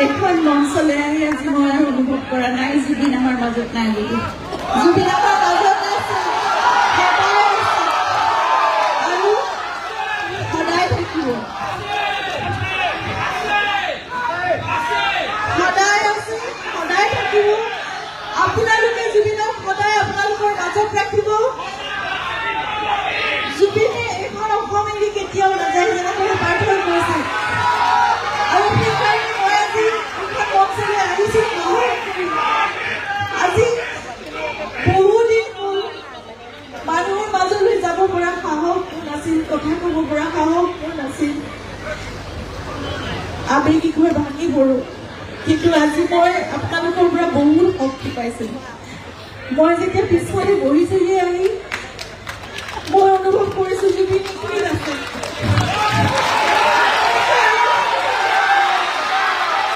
এখন মঞ্চলৈ আহি আজি মই আৰু অনুভৱ কৰা নাই জুবিন আমাৰ মাজত নাই বুলি। জুবিন আমাৰ মাজত আছে, আৰু সদায় থাকিব, সদায় আছে, সদায় থাকিব। আপোনালোকে জুবিনক সদায় আপোনালোকৰ মাজত ৰাখিব। জুবিনে এইখন অসম এৰি কেতিয়াও নাযায় যেনেকৈ পাৰ্থই কৈছে। আৰু সেইকাৰণে মই আজি এইখন মঞ্চলৈ আহিছো আজি বহুদিন হ'ল মানুহৰ মাজলৈ যাব পৰা সাহস মোৰ নাছিল, কথা ক'ব পৰা সাহস মোৰ নাছিল, আবেগিক হৈ ভাঙি পৰো। কিন্তু আজি মই আপোনালোকৰ পৰা বহুত শক্তি পাইছো। মই যেতিয়া পিছফালে বহিছোহি আহি মই অনুভৱ কৰিছো জুবিন এইখিনিত আছে।